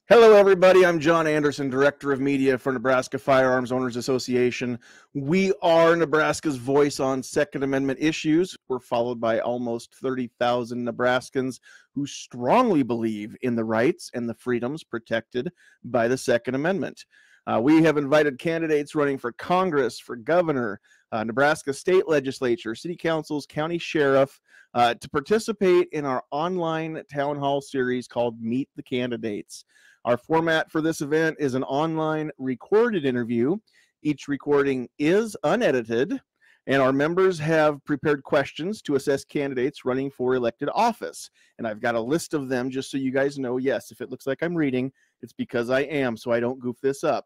Hello, everybody. I'm John Anderson, Director of Media for Nebraska Firearms Owners Association. We are Nebraska's voice on Second Amendment issues. We're followed by almost 30,000 Nebraskans who strongly believe in the rights and the freedoms protected by the Second Amendment. We have invited candidates running for Congress, for governor, Nebraska State Legislature, city councils, county sheriff, to participate in our online town hall series called Meet the Candidates. Our format for this event is an online recorded interview. Each recording is unedited, and our members have prepared questions to assess candidates running for elected office. And I've got a list of them just so you guys know, yes, if it looks like I'm reading, it's because I am, so I don't goof this up.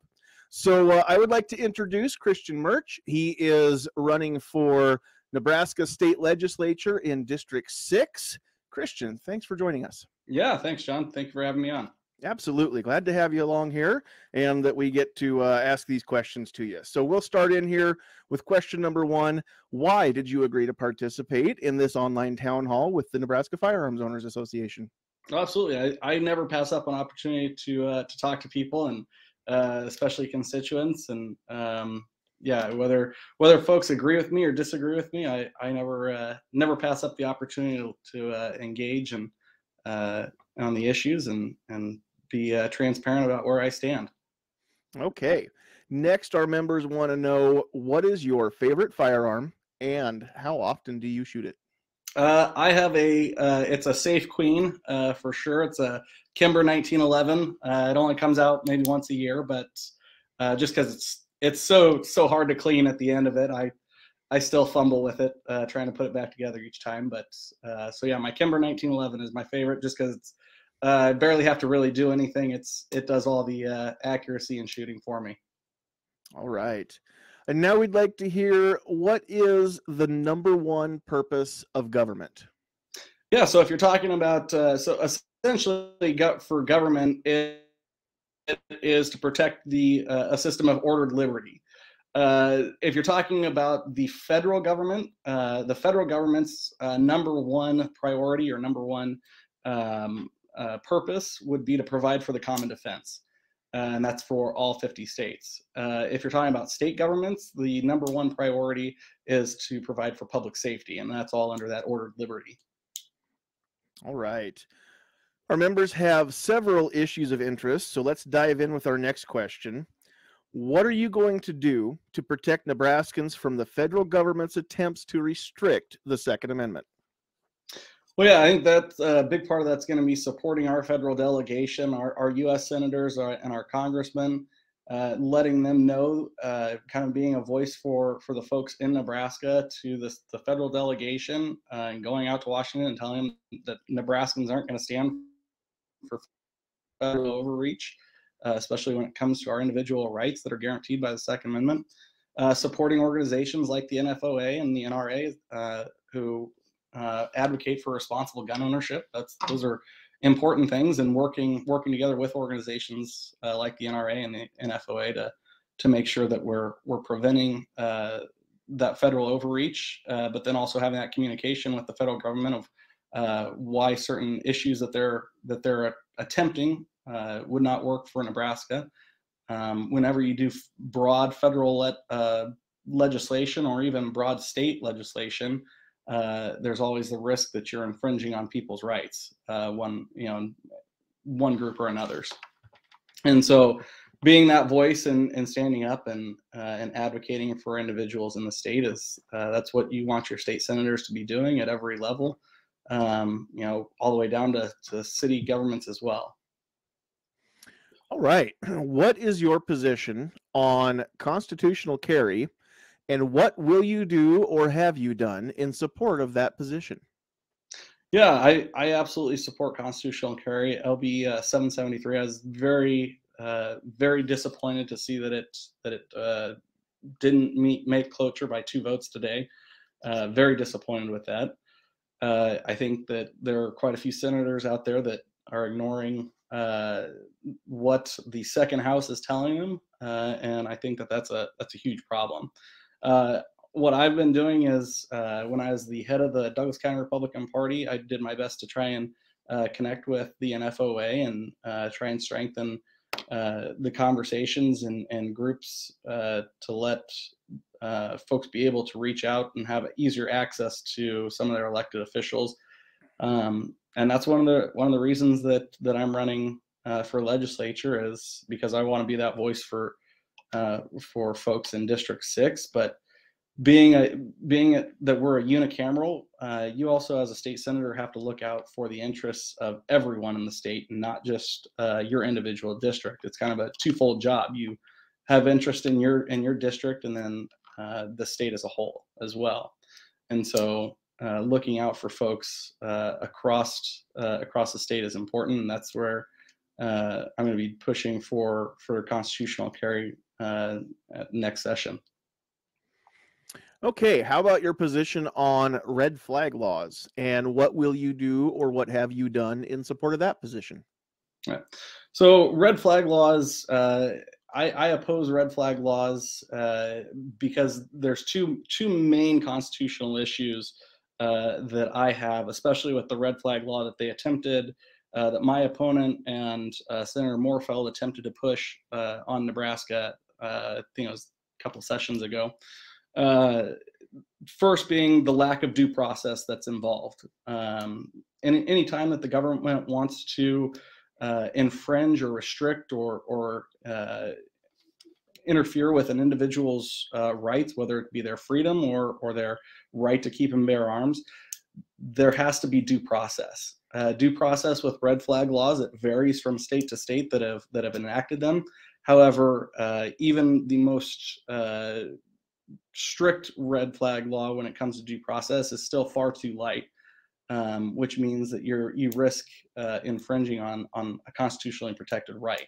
So I would like to introduce Christian Mirch. He is running for Nebraska State Legislature in District 6. Christian, thanks for joining us. Yeah, thanks, John. Thank you for having me on. Absolutely. Glad to have you along here and that we get to ask these questions to you. So we'll start in here with question number one. Why did you agree to participate in this online town hall with the Nebraska Firearms Owners Association? Oh, absolutely. I never pass up an opportunity to talk to people and especially constituents. And yeah, whether folks agree with me or disagree with me, I never pass up the opportunity to engage and on the issues and be transparent about where I stand. Okay. Next, our members want to know, what is your favorite firearm and how often do you shoot it? I have it's a Safe Queen for sure. It's a Kimber 1911. It only comes out maybe once a year, but just because it's so hard to clean at the end of it, I still fumble with it, trying to put it back together each time. But so yeah, my Kimber 1911 is my favorite just because it's I barely have to really do anything. It does all the accuracy and shooting for me. All right. And now we'd like to hear, what is the number one purpose of government? Yeah, so if you're talking about, so essentially for government, it is to protect a system of ordered liberty. If you're talking about the federal government, the federal government's number one priority or number one purpose would be to provide for the common defense. And that's for all 50 states. If you're talking about state governments, the number one priority is to provide for public safety, and that's all under that ordered liberty. All right. Our members have several issues of interest, so let's dive in with our next question. What are you going to do to protect Nebraskans from the federal government's attempts to restrict the Second Amendment? Well, yeah, I think that's a big part of that's going to be supporting our federal delegation, our U.S. senators and our congressmen, letting them know, kind of being a voice for the folks in Nebraska to the federal delegation, and going out to Washington and telling them that Nebraskans aren't going to stand for federal overreach, especially when it comes to our individual rights that are guaranteed by the Second Amendment. Supporting organizations like the NFOA and the NRA, who advocate for responsible gun ownership. Those are important things, and working together with organizations like the NRA and the NFOA to make sure that we're preventing that federal overreach, but then also having that communication with the federal government of why certain issues that they're attempting would not work for Nebraska. Whenever you do broad federal legislation or even broad state legislation, there's always the risk that you're infringing on people's rights, one group or another's. And so being that voice and standing up and advocating for individuals in the state that's what you want your state senators to be doing at every level, all the way down to city governments as well. All right. What is your position on constitutional carry, and what will you do or have you done in support of that position? Yeah, I absolutely support constitutional carry. LB 773. I was very disappointed to see that it didn't make cloture by 2 votes today. Very disappointed with that. I think that there are quite a few senators out there that are ignoring what the second house is telling them, and I think that's a huge problem. What I've been doing is, when I was the head of the Douglas County Republican Party, I did my best to try and connect with the NFOA and try and strengthen the conversations and groups to let folks be able to reach out and have easier access to some of their elected officials. And that's one of the reasons that I'm running for legislature, is because I want to be that voice for folks in District 6. But being that we're a unicameral, you also as a state senator have to look out for the interests of everyone in the state, and not just your individual district. It's kind of a twofold job. You have interest in your district, and then the state as a whole as well. And so looking out for folks across the state is important, and that's where I'm going to be pushing for constitutional carry next session. Okay, how about your position on red flag laws, and what will you do or what have you done in support of that position? Right. So red flag laws, I oppose red flag laws because there's two main constitutional issues that I have, especially with the red flag law that they attempted, that my opponent and Senator Moorfeld attempted to push on Nebraska. I think it was a couple sessions ago. First being the lack of due process that's involved. And any time that the government wants to infringe or restrict or interfere with an individual's rights, whether it be their freedom or their right to keep and bear arms, there has to be due process. Due process with red flag laws, it varies from state to state that have enacted them. However, even the most strict red flag law when it comes to due process is still far too light, which means that you risk infringing on a constitutionally protected right.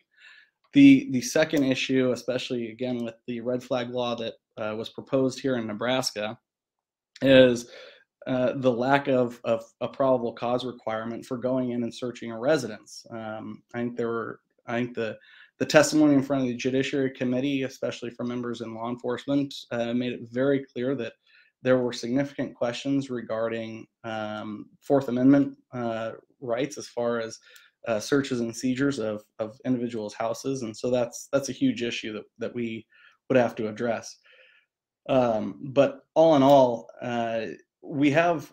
The second issue, especially again with the red flag law that was proposed here in Nebraska, is the lack of a probable cause requirement for going in and searching a residence. I think the testimony in front of the Judiciary Committee, especially from members in law enforcement, made it very clear that there were significant questions regarding Fourth Amendment rights as far as searches and seizures of individuals' houses, and so that's a huge issue that we would have to address. But all in all, we have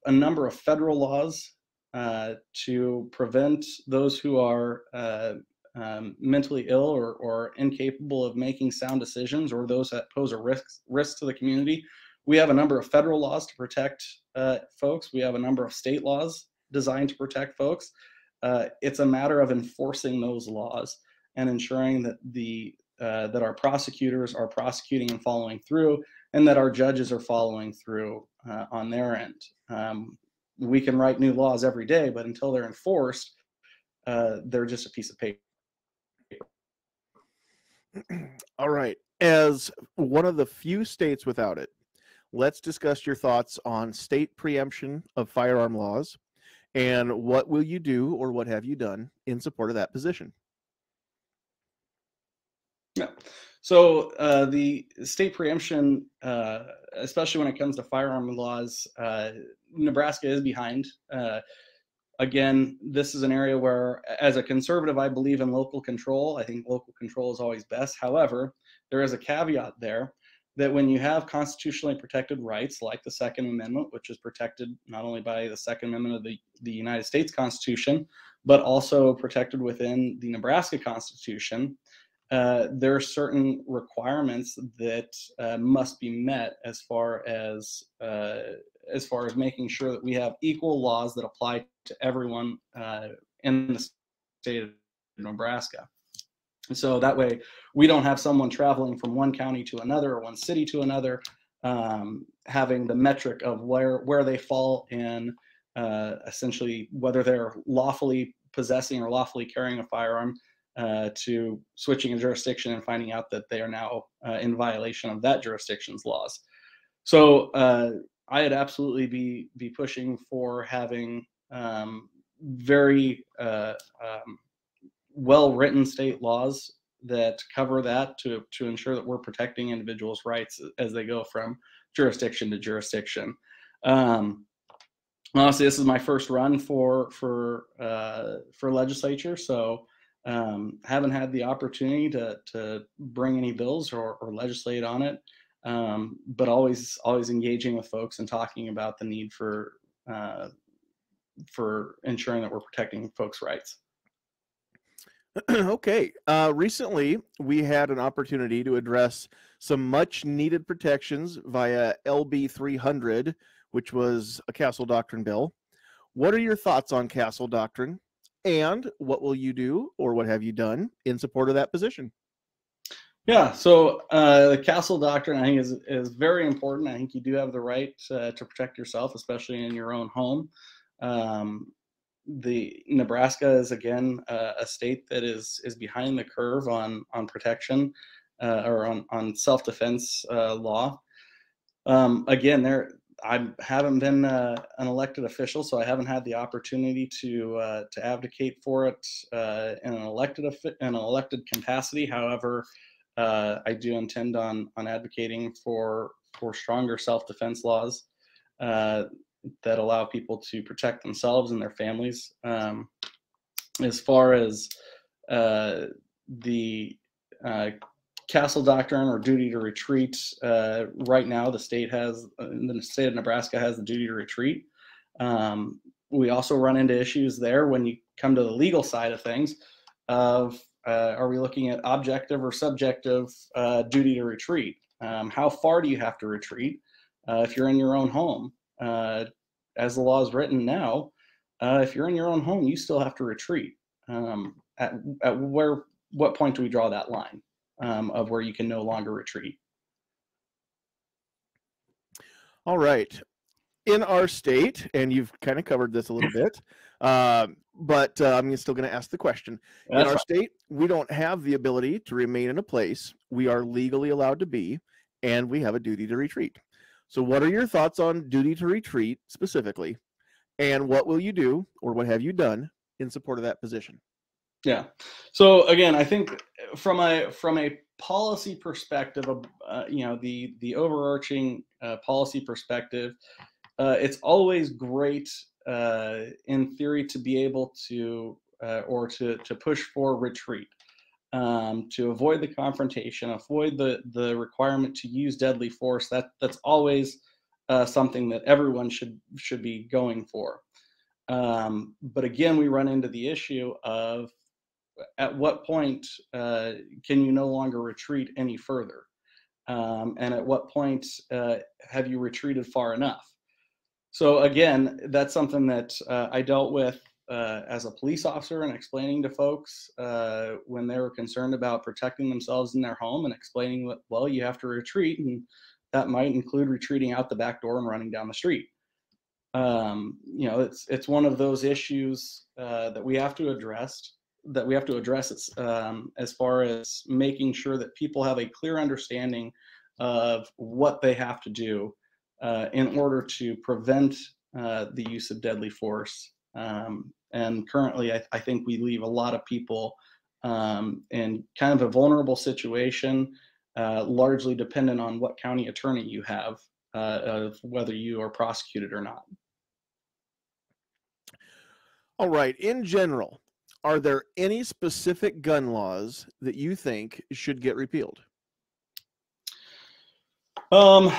a number of federal laws to prevent those who are mentally ill or incapable of making sound decisions, or those that pose a risk to the community. We have a number of federal laws to protect folks. We have a number of state laws designed to protect folks. It's a matter of enforcing those laws and ensuring that that our prosecutors are prosecuting and following through, and that our judges are following through on their end. We can write new laws every day, but until they're enforced, they're just a piece of paper. All right. As one of the few states without it, let's discuss your thoughts on state preemption of firearm laws, and what will you do or what have you done in support of that position? Yeah. So the state preemption, especially when it comes to firearm laws, Nebraska is behind. Again, this is an area where, as a conservative, I believe in local control. I think local control is always best. However, there is a caveat there that when you have constitutionally protected rights like the Second Amendment, which is protected not only by the Second Amendment of the United States Constitution, but also protected within the Nebraska Constitution, there are certain requirements that must be met as far as making sure that we have equal laws that apply to everyone in the state of Nebraska. So that way we don't have someone traveling from one county to another or one city to another, having the metric of where they fall in essentially whether they're lawfully possessing or lawfully carrying a firearm, to switching a jurisdiction and finding out that they are now in violation of that jurisdiction's laws. So I'd absolutely be pushing for having very well-written state laws that cover that to ensure that we're protecting individuals' rights as they go from jurisdiction to jurisdiction. honestly, this is my first run for legislature, so haven't had the opportunity to bring any bills or legislate on it, but always engaging with folks and talking about the need for ensuring that we're protecting folks' rights. Okay. Recently, we had an opportunity to address some much needed protections via LB 300, which was a Castle Doctrine bill. What are your thoughts on Castle Doctrine? And what will you do, or what have you done in support of that position? Yeah, so the Castle Doctrine, I think, is very important. I think you do have the right to protect yourself, especially in your own home. The Nebraska is again a state that is behind the curve on protection or on self-defense law. Again, I haven't been an elected official, so I haven't had the opportunity to advocate for it in an elected capacity. However, I do intend on advocating for stronger self-defense laws that allow people to protect themselves and their families. As far as the Castle Doctrine or duty to retreat, right now the state of Nebraska has the duty to retreat. We also run into issues there when you come to the legal side of things of are we looking at objective or subjective duty to retreat? How far do you have to retreat if you're in your own home? As the law is written now, if you're in your own home, you still have to retreat. At what point do we draw that line of where you can no longer retreat? All right. In our state, and you've kind of covered this a little bit, but I'm still going to ask the question. In our state, we don't have the ability to remain in a place we are legally allowed to be, and we have a duty to retreat. So what are your thoughts on duty to retreat specifically, and what will you do, or what have you done in support of that position? Yeah. So again, I think from a policy perspective, of the overarching policy perspective, it's always great in theory to be able to or to push for retreat, to avoid the confrontation, avoid the requirement to use deadly force. That's always something that everyone should be going for. But again, we run into the issue of at what point can you no longer retreat any further? And at what point have you retreated far enough? So again, that's something that I dealt with as a police officer and explaining to folks when they were concerned about protecting themselves in their home and explaining that, well, you have to retreat, and that might include retreating out the back door and running down the street. It's one of those issues that we have to address. As far as making sure that people have a clear understanding of what they have to do in order to prevent the use of deadly force. And currently, I think we leave a lot of people in kind of a vulnerable situation, largely dependent on what county attorney you have, of whether you are prosecuted or not. All right. In general, are there any specific gun laws that you think should get repealed? Off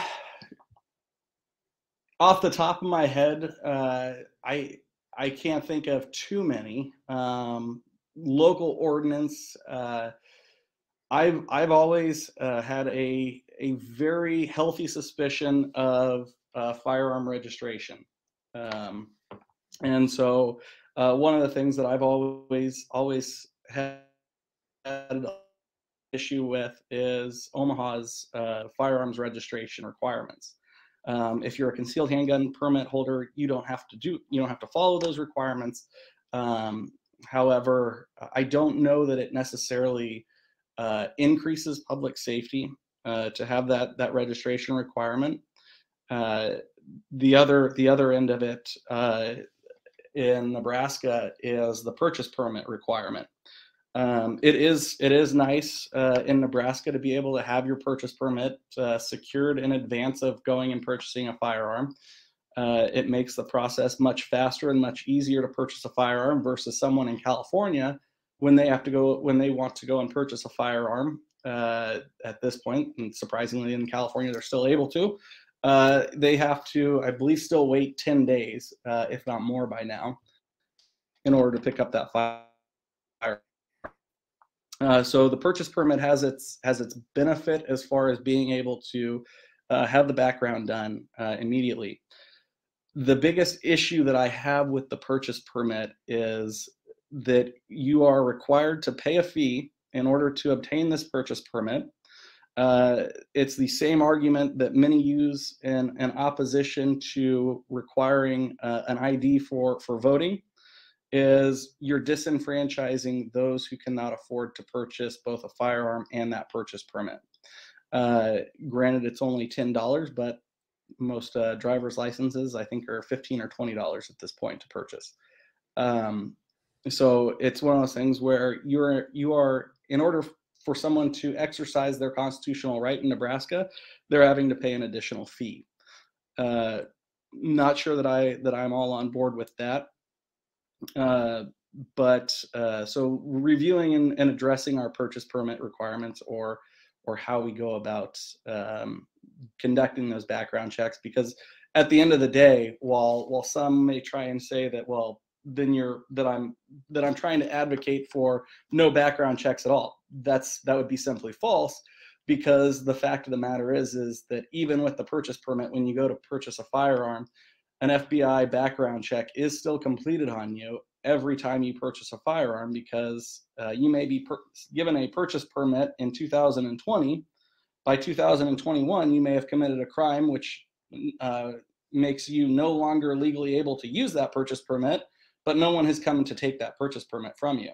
the top of my head, I can't think of too many. Local ordinance. I've always had a very healthy suspicion of firearm registration, and so one of the things that I've always had an issue with is Omaha's firearms registration requirements. If you're a concealed handgun permit holder, you don't have to follow those requirements. However, I don't know that it necessarily increases public safety to have that registration requirement. The other end of it in Nebraska is the purchase permit requirement. It is nice in Nebraska to be able to have your purchase permit secured in advance of going and purchasing a firearm. It makes the process much faster and much easier to purchase a firearm versus someone in California when they want to go and purchase a firearm at this point. And surprisingly, in California, they're still able to. They have to, I believe, still wait 10 days, if not more by now, in order to pick up that firearm. So the purchase permit has its benefit as far as being able to have the background done immediately. The biggest issue that I have with the purchase permit is that you are required to pay a fee in order to obtain this purchase permit. It's the same argument that many use in opposition to requiring an ID for voting, is you're disenfranchising those who cannot afford to purchase both a firearm and that purchase permit. Granted, it's only $10, but most driver's licenses, I think, are $15 or $20 at this point to purchase. So it's one of those things where you are, in order for someone to exercise their constitutional right in Nebraska, they're having to pay an additional fee. Not sure that I'm all on board with that. But so reviewing and addressing our purchase permit requirements, or how we go about conducting those background checks, because at the end of the day, while some may try and say that, well, then I'm trying to advocate for no background checks at all, that would be simply false, because the fact of the matter is that even with the purchase permit, when you go to purchase a firearm, an FBI background check is still completed on you every time you purchase a firearm, because you may be given a purchase permit in 2020. By 2021, you may have committed a crime which makes you no longer legally able to use that purchase permit, but no one has come to take that purchase permit from you.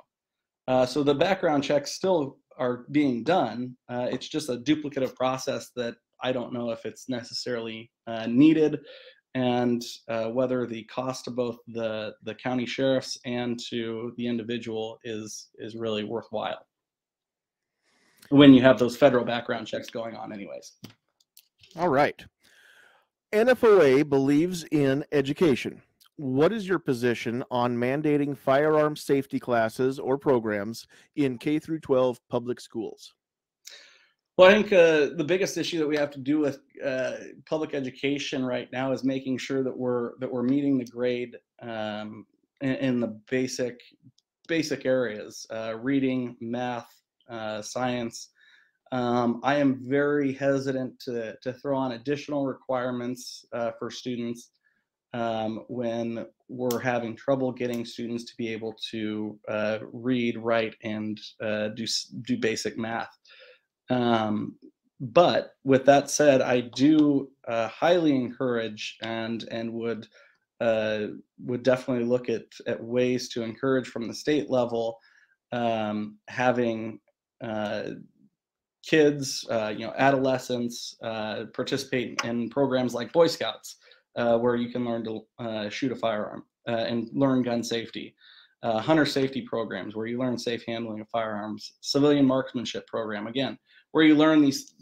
So the background checks still are being done. It's just a duplicative process that I don't know if it's necessarily needed, and whether the cost to both the county sheriffs and to the individual is really worthwhile when you have those federal background checks going on anyways. All right. NFOA believes in education. What is your position on mandating firearm safety classes or programs in K through 12 public schools? Well, I think the biggest issue that we have to do with public education right now is making sure that we're meeting the grade in the basic areas: reading, math, science. I am very hesitant to throw on additional requirements for students when we're having trouble getting students to be able to read, write, and do basic math. But with that said, I do highly encourage and would definitely look at ways to encourage from the state level, having kids, adolescents, participate in programs like Boy Scouts, where you can learn to shoot a firearm and learn gun safety. Hunter safety programs where you learn safe handling of firearms. Civilian marksmanship program, again, where you learn these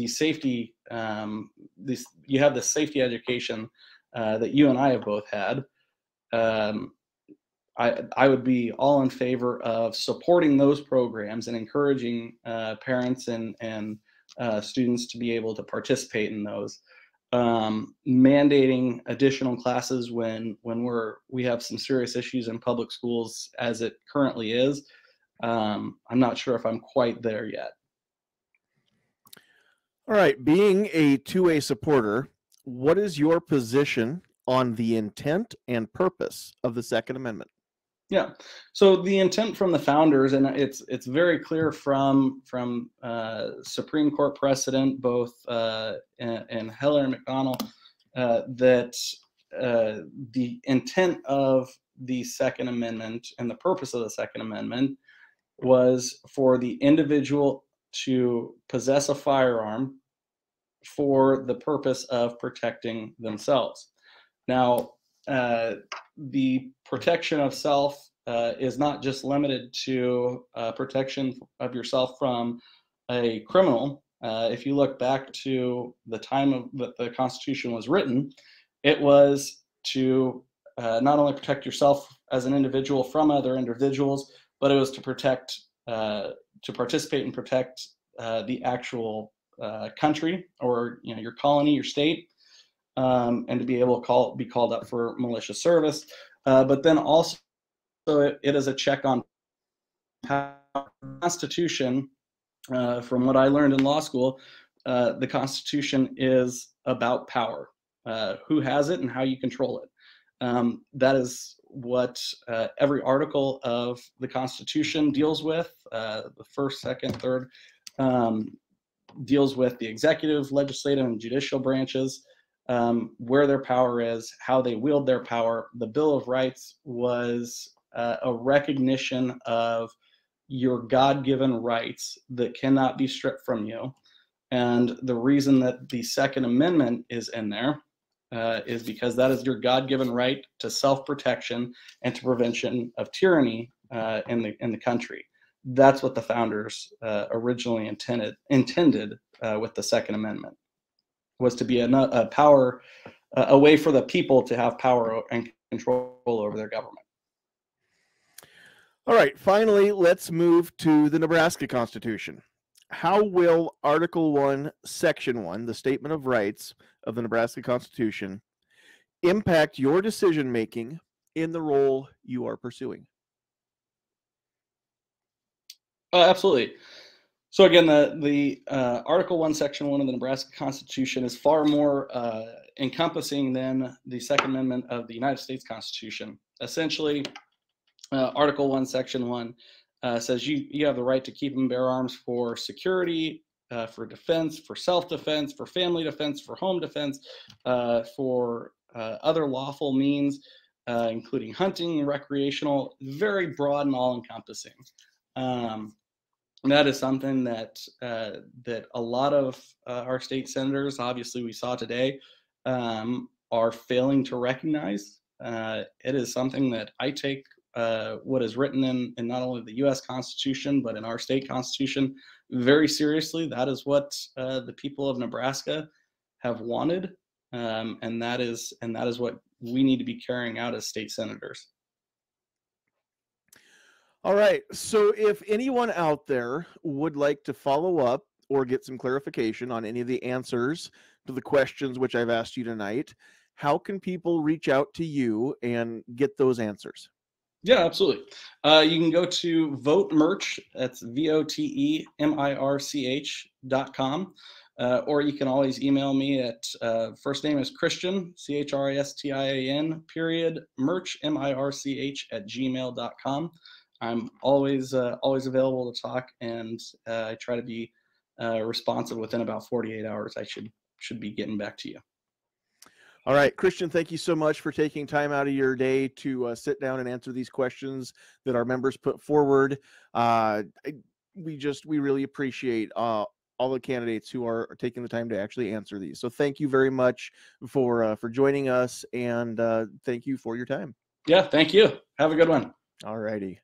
safety, you have this safety education that you and I have both had. I would be all in favor of supporting those programs and encouraging parents and students to be able to participate in those. Mandating additional classes when we have some serious issues in public schools as it currently is, I'm not sure if I'm quite there yet. All right, being a 2A supporter, what is your position on the intent and purpose of the Second Amendment? Yeah, so the intent from the founders, and it's very clear from Supreme Court precedent, both and Heller and McDonnell, that the intent of the Second Amendment and the purpose of the Second Amendment was for the individual to possess a firearm for the purpose of protecting themselves. Now, the protection of self is not just limited to protection of yourself from a criminal. If you look back to the time that the Constitution was written, it was to not only protect yourself as an individual from other individuals, but it was to protect, to participate and protect the actual country, or your colony, your state, and to be able to be called up for militia service. But then also, it is a check on power. The Constitution, from what I learned in law school, the Constitution is about power, who has it and how you control it. That is what every article of the Constitution deals with. The first, second, third deals with the executive, legislative, and judicial branches, where their power is, how they wield their power. The Bill of Rights was a recognition of your God-given rights that cannot be stripped from you. And the reason that the Second Amendment is in there is because that is your God-given right to self-protection and to prevention of tyranny in the country. That's what the founders originally intended with the Second Amendment, was to be a power, a way for the people to have power and control over their government. All right, finally, let's move to the Nebraska Constitution. How will Article 1, Section 1, the Statement of Rights of the Nebraska Constitution, impact your decision-making in the role you are pursuing? Absolutely. So again, the Article 1, Section 1 of the Nebraska Constitution is far more encompassing than the Second Amendment of the United States Constitution. Essentially, Article 1, Section 1 says you have the right to keep and bear arms for security, for defense, for self-defense, for family defense, for home defense, for other lawful means, including hunting, recreational, very broad and all-encompassing. That is something that that a lot of our state senators, obviously we saw today, are failing to recognize. It is something that I take what is written in not only the U.S. Constitution, but in our state constitution very seriously. That is what the people of Nebraska have wanted, and that is what we need to be carrying out as state senators. All right, so if anyone out there would like to follow up or get some clarification on any of the answers to the questions which I've asked you tonight, how can people reach out to you and get those answers? Yeah, absolutely. You can go to Vote Mirch. That's VOTEMIRCH.com. Or you can always email me at first name is Christian, CHRISTIAN, Mirch, MIRCH @gmail.com. I'm always available to talk, and I try to be responsive within about 48 hours. I should be getting back to you. All right, Christian, thank you so much for taking time out of your day to sit down and answer these questions that our members put forward. We really appreciate all the candidates who are taking the time to actually answer these. So thank you very much for joining us, and thank you for your time. Yeah, thank you. Have a good one. All righty.